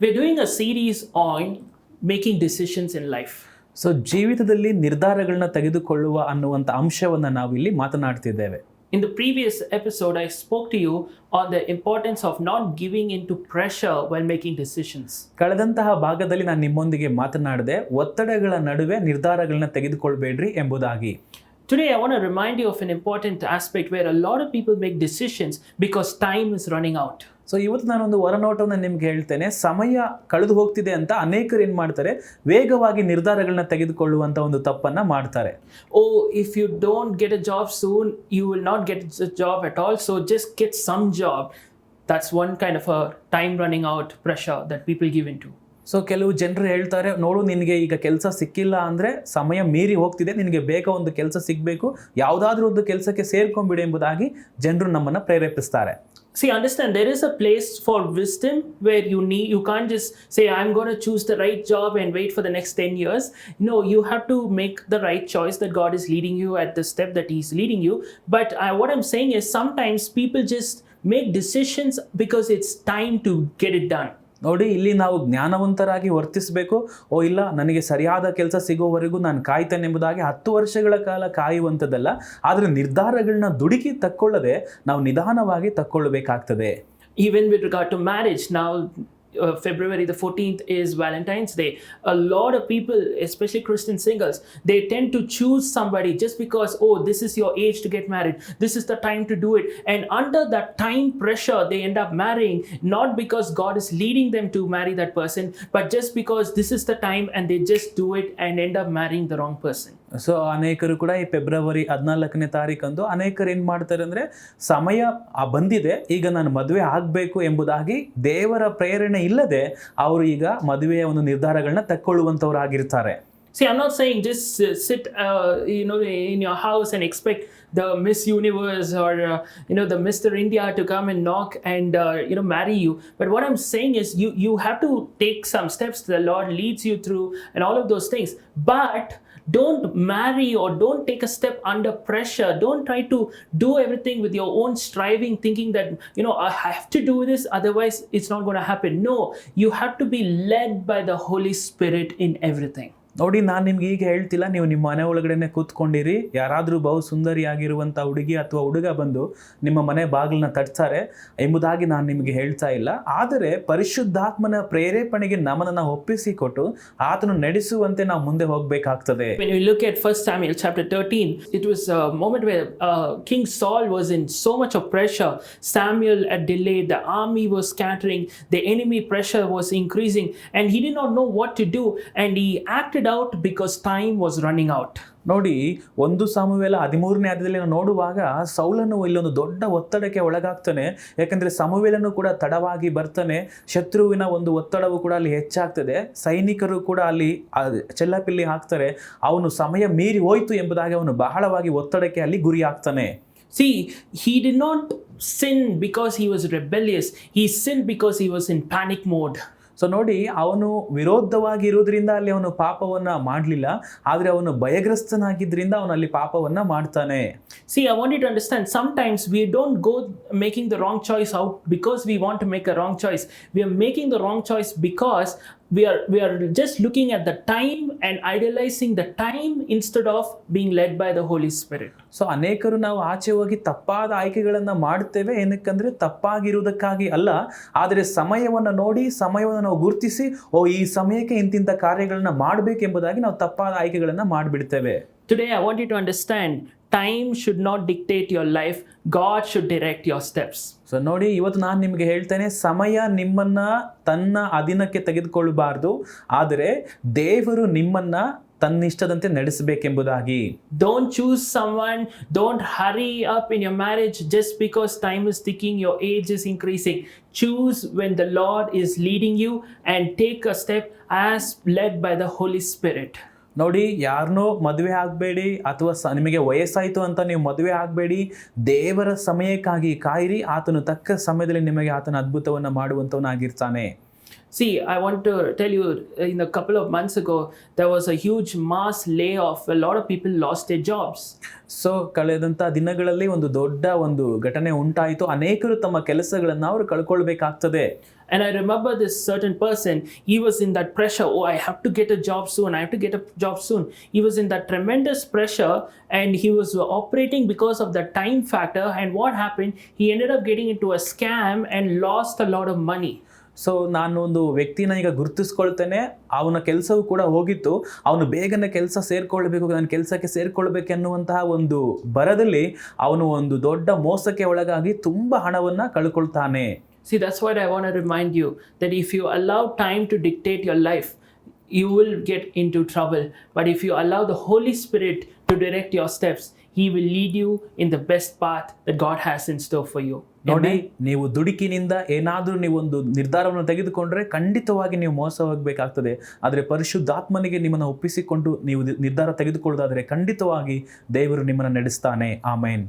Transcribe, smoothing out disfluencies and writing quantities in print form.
We're doing a series on making decisions in life. So ಜೀವಿತದಲ್ಲಿ ನಿರ್ಧಾರಗಳನ್ನ ತೆಗೆದುಕೊಳ್ಳುವ ಅನ್ನುವಂಥ ಅಂಶವನ್ನು ನಾವಿಲ್ಲಿ ಮಾತನಾಡ್ತಿದ್ದೇವೆ. In the previous episode, I spoke to you on the importance of not giving into pressure while making decisions. ಕಳೆದಂತಹ ಭಾಗದಲ್ಲಿ ನಾನು ನಿಮ್ಮೊಂದಿಗೆ ಮಾತನಾಡಿದೆ, ಒತ್ತಡಗಳ ನಡುವೆ ನಿರ್ಧಾರಗಳನ್ನ ತೆಗೆದುಕೊಳ್ಬೇಡ್ರಿ ಎಂಬುದಾಗಿ. Today, I want to remind you of an important aspect where a lot of people make decisions because time is running out. So ಇವತ್ತು ನಾನೊಂದು ಹೊರನೋಟವನ್ನು ನಿಮ್ಗೆ ಹೇಳ್ತೇನೆ. ಸಮಯ ಕಳೆದು ಹೋಗ್ತಿದೆ ಅಂತ ಅನೇಕರು ಏನು ಮಾಡ್ತಾರೆ, ವೇಗವಾಗಿ ನಿರ್ಧಾರಗಳನ್ನ ತೆಗೆದುಕೊಳ್ಳುವಂಥ ಒಂದು ತಪ್ಪನ್ನು ಮಾಡ್ತಾರೆ. Oh, if you don't get a job soon, you will not get a job at all. So just get some job. That's one kind of a time running out pressure that people give into. So ಕೆಲವು ಜನರು ಹೇಳ್ತಾರೆ, ನೋಡು ನಿನಗೆ ಈಗ ಕೆಲಸ ಸಿಕ್ಕಿಲ್ಲ ಅಂದರೆ ಸಮಯ ಮೀರಿ ಹೋಗ್ತಿದೆ, ನಿನಗೆ ಬೇಗ ಒಂದು ಕೆಲಸ ಸಿಗಬೇಕು, ಯಾವುದಾದ್ರೂ ಒಂದು ಕೆಲಸಕ್ಕೆ ಸೇರ್ಕೊಂಡ್ಬಿಡು ಎಂಬುದಾಗಿ ಜನರು ನಮ್ಮನ್ನು ಪ್ರೇರೇಪಿಸ್ತಾರೆ. See, understand, there is a place for wisdom where you can't just say, I'm going to choose the right job and wait for the next 10 years. No, you have to make the right choice that God is leading you at the step that He's leading you. But what I'm saying is sometimes people just make decisions because it's time to get it done. ನೋಡಿ, ಇಲ್ಲಿ ನಾವು ಜ್ಞಾನವಂತರಾಗಿ ವರ್ತಿಸಬೇಕು. ಇಲ್ಲ, ನನಗೆ ಸರಿಯಾದ ಕೆಲಸ ಸಿಗೋವರೆಗೂ ನಾನು ಕಾಯ್ತೇನೆ ಎಂಬುದಾಗಿ 10 ವರ್ಷಗಳ ಕಾಲ ಕಾಯುವಂಥದ್ದಲ್ಲ. ಆದರೆ ನಿರ್ಧಾರಗಳನ್ನ ದುಡುಕಿ ತಕ್ಕೊಳ್ಳದೆ ನಾವು ನಿಧಾನವಾಗಿ ತಕ್ಕೊಳ್ಬೇಕಾಗ್ತದೆ. Even with regard to marriage, now February the 14th is Valentine's Day. A lot of people, especially Christian singles, they tend to choose somebody just because, oh, this is your age to get married, this is the time to do it, and under that time pressure they end up marrying, not because God is leading them to marry that person, but just because this is the time and they just do it and end up marrying the wrong person. So ಅನೇಕರು ಕೂಡ ಈ February 14ನೇ ತಾರೀಕಂದು ಅನೇಕರು ಏನು ಮಾಡ್ತಾರೆ ಅಂದರೆ, ಸಮಯ ಬಂದಿದೆ, ಈಗ ನಾನು ಮದುವೆ ಆಗಬೇಕು ಎಂಬುದಾಗಿ ದೇವರ ಪ್ರೇರಣೆ ಇಲ್ಲದೆ ಅವರು ಈಗ ಮದುವೆಯ ಒಂದು ನಿರ್ಧಾರಗಳನ್ನ ತಕ್ಕೊಳ್ಳುವಂಥವರಾಗಿರ್ತಾರೆ. See, I'm not saying just sit, in your house and expect the Miss Universe or, the Mr. India to come and knock and, marry you. But what I'm saying is you have to take some steps the Lord leads you through and all of those things. But don't marry or don't take a step under pressure. Don't try to do everything with your own striving, thinking that, I have to do this, otherwise it's not going to happen. No, you have to be led by the Holy Spirit in everything. ನೋಡಿ, ನಾನು ನಿಮ್ಗೆ ಈಗ ಹೇಳ್ತಿಲ್ಲ, ನೀವು ನಿಮ್ಮ ಮನೆ ಒಳಗಡೆನೆ ಕೂತ್ಕೊಂಡಿರಿ, ಯಾರಾದರೂ ಬಹು ಸುಂದರಿಯಾಗಿರುವಂಥ ಹುಡುಗಿ ಅಥವಾ ಹುಡುಗ ಬಂದು ನಿಮ್ಮ ಮನೆ ಬಾಗಿಲನ್ನ ತಟ್ತಾರೆ ಎಂಬುದಾಗಿ ನಾನು ನಿಮಗೆ ಹೇಳ್ತಾ ಇಲ್ಲ. ಆದರೆ ಪರಿಶುದ್ಧಾತ್ಮನ ಪ್ರೇರೇಪಣೆಗೆ ನಮ್ಮನ್ನು ನಾವು ಒಪ್ಪಿಸಿಕೊಟ್ಟು ಆತನು ನಡೆಸುವಂತೆ ನಾವು ಮುಂದೆ ಹೋಗಬೇಕಾಗ್ತದೆ. When you look at 1 Samuel chapter 13, it was a moment where King Saul was in so much of pressure. Samuel had delayed, the army was scattering, the enemy pressure was increasing, and he did not know what to do, and he acted out because time was running out. ನೋಡಿ, 1 ಸಾಮುವೇಲ 13ನೇ ಅಧ್ಯಾಯದಲ್ಲಿ ನಾವು ನೋಡುವಾಗ ಸೌಲನು ಇಲ್ಲೊಂದು ದೊಡ್ಡ ಒತ್ತಡಕ್ಕೆ ಒಳಗಾಗ್ತಾನೆ. ಯಾಕಂದರೆ ಸಮುವೇಲನು ಕೂಡ ತಡವಾಗಿ ಬರ್ತಾನೆ, ಶತ್ರುವಿನ ಒಂದು ಒತ್ತಡವು ಕೂಡ ಅಲ್ಲಿ ಹೆಚ್ಚಾಗ್ತದೆ, ಸೈನಿಕರು ಕೂಡ ಅಲ್ಲಿ ಚೆಲ್ಲಾಪಿಲ್ಲಿ ಹಾಕ್ತಾರೆ. ಅವನು ಸಮಯ ಮೀರಿ ಹೋಯ್ತು ಎಂಬುದಾಗಿ ಅವನು ಬಹಳವಾಗಿ ಒತ್ತಡಕ್ಕೆ ಅಲ್ಲಿ ಗುರಿ ಆಗ್ತಾನೆ. See, he did not sin because he was rebellious. He sinned because he was in panic mode. So ನೋಡಿ, ಅವನು ವಿರೋಧವಾಗಿ ಇರೋದ್ರಿಂದ ಅಲ್ಲಿ ಅವನು ಪಾಪವನ್ನು ಮಾಡಲಿಲ್ಲ, ಆದರೆ ಅವನು ಭಯಗ್ರಸ್ತನಾಗಿದ್ದರಿಂದ ಅವನು ಅಲ್ಲಿ ಪಾಪವನ್ನು ಮಾಡ್ತಾನೆ. See, I want you to understand, sometimes we don't go making the wrong choice out because we want to make a wrong choice. We are making the wrong choice because we are just looking at the time and idealizing the time instead of being led by the Holy Spirit. So ಅನೇಕರು ನಾವು ಆಚೆ ಹೋಗಿ ತಪ್ಪಾದ ಆಯ್ಕೆಗಳನ್ನು ಮಾಡ್ತೇವೆ, ಏನಕ್ಕಂದರೆ ತಪ್ಪಾಗಿರುವುದಕ್ಕಾಗಿ ಅಲ್ಲ, ಆದರೆ ಸಮಯವನ್ನು ನೋಡಿ, ಸಮಯವನ್ನು ನಾವು ಗುರುತಿಸಿ, ಈ ಸಮಯಕ್ಕೆ ಇಂತಿಂಥ ಕಾರ್ಯಗಳನ್ನ ಮಾಡಬೇಕೆಂಬುದಾಗಿ ನಾವು ತಪ್ಪಾದ ಆಯ್ಕೆಗಳನ್ನು ಮಾಡಿಬಿಡ್ತೇವೆ. Today I want you to understand, time should not dictate your life. God should direct your steps. So ನೋಡಿ, ಇವತ್ತು ನಾನು ನಿಮಗೆ ಹೇಳ್ತೇನೆ, ಸಮಯ ನಿಮ್ಮನ್ನ ತನ್ನ ಅಧೀನಕ್ಕೆ ತೆಗೆದುಕೊಳ್ಳಬಾರ್ದು, ಆದರೆ ದೇವರು ನಿಮ್ಮನ್ನ ತನ್ನಿಷ್ಟದಂತೆ ನಡೆಸಬೇಕೆಂಬುದಾಗಿ. Don't choose someone, don't hurry up in your marriage just because time is ticking, your age is increasing. Choose when the Lord is leading you and take a step as led by the Holy Spirit. ನೋಡಿ, ಯಾರನ್ನೋ ಮದುವೆ ಆಗಬೇಡಿ, ಅಥವಾ ನಿಮಗೆ ವಯಸ್ಸಾಯಿತು ಅಂತ ನೀವು ಮದುವೆ ಆಗಬೇಡಿ. ದೇವರ ಸಮಯಕ್ಕಾಗಿ ಕಾಯಿರಿ, ಆತನು ತಕ್ಕ ಸಮಯದಲ್ಲಿ ನಿಮಗೆ ಆತನ ಅದ್ಭುತವನ್ನು ಮಾಡುವಂಥವನಾಗಿರ್ತಾನೆ. See, I want to tell you, in a couple of months ago, there was a huge mass layoff. A lot of people lost their jobs. So ಕಳೆದಂಥ ದಿನಗಳಲ್ಲಿ ಒಂದು ದೊಡ್ಡ ಒಂದು ಘಟನೆ ಉಂಟಾಯಿತು. ಅನೇಕರು ತಮ್ಮ ಕೆಲಸಗಳನ್ನು ಅವರು ಕಳ್ಕೊಳ್ಬೇಕಾಗ್ತದೆ. And I remember this certain person, he was in that pressure. Oh, I have to get a job soon. I have to get a job soon. He was in that tremendous pressure and he was operating because of the time factor. And what happened? He ended up getting into a scam and lost a lot of money. So ನಾನು ಒಂದು ವ್ಯಕ್ತಿನ ಈಗ ಗುರುತಿಸ್ಕೊಳ್ತೇನೆ. ಅವನ ಕೆಲಸವೂ ಕೂಡ ಹೋಗಿತ್ತು. ಅವನು ಬೇಗನೆ ಕೆಲಸ ಸೇರ್ಕೊಳ್ಬೇಕು, ನನ್ನ ಕೆಲಸಕ್ಕೆ ಸೇರ್ಕೊಳ್ಬೇಕು ಅನ್ನುವಂತಹ ಒಂದು ಬರದಲ್ಲಿ ಅವನು ಒಂದು ದೊಡ್ಡ ಮೋಸಕ್ಕೆ ಒಳಗಾಗಿ ತುಂಬ ಹಣವನ್ನು ಕಳ್ಕೊಳ್ತಾನೆ. See, that's what I want to remind you, that if you allow time to dictate your life, you will get into trouble. But if you allow the Holy Spirit to direct your steps, He will lead you in the best path that God has in store for you. ನೋಡಿ, ನೀವು ದುಡುಕಿನಿಂದ ಏನಾದರೂ ನೀವೊಂದು ನಿರ್ಧಾರವನ್ನು ತೆಗೆದುಕೊಂಡ್ರೆ ಖಂಡಿತವಾಗಿ ನೀವು ಮೋಸ ಹೋಗಬೇಕಾಗ್ತದೆ. ಆದರೆ ಪರಿಶುದ್ಧಾತ್ಮನಿಗೆ ನಿಮ್ಮನ್ನು ಒಪ್ಪಿಸಿಕೊಂಡು ನೀವು ನಿರ್ಧಾರ ತೆಗೆದುಕೊಳ್ಳೋದಾದರೆ ಖಂಡಿತವಾಗಿ ದೇವರು ನಿಮ್ಮನ್ನು ನಡೆಸ್ತಾನೆ. ಆಮೇನ್.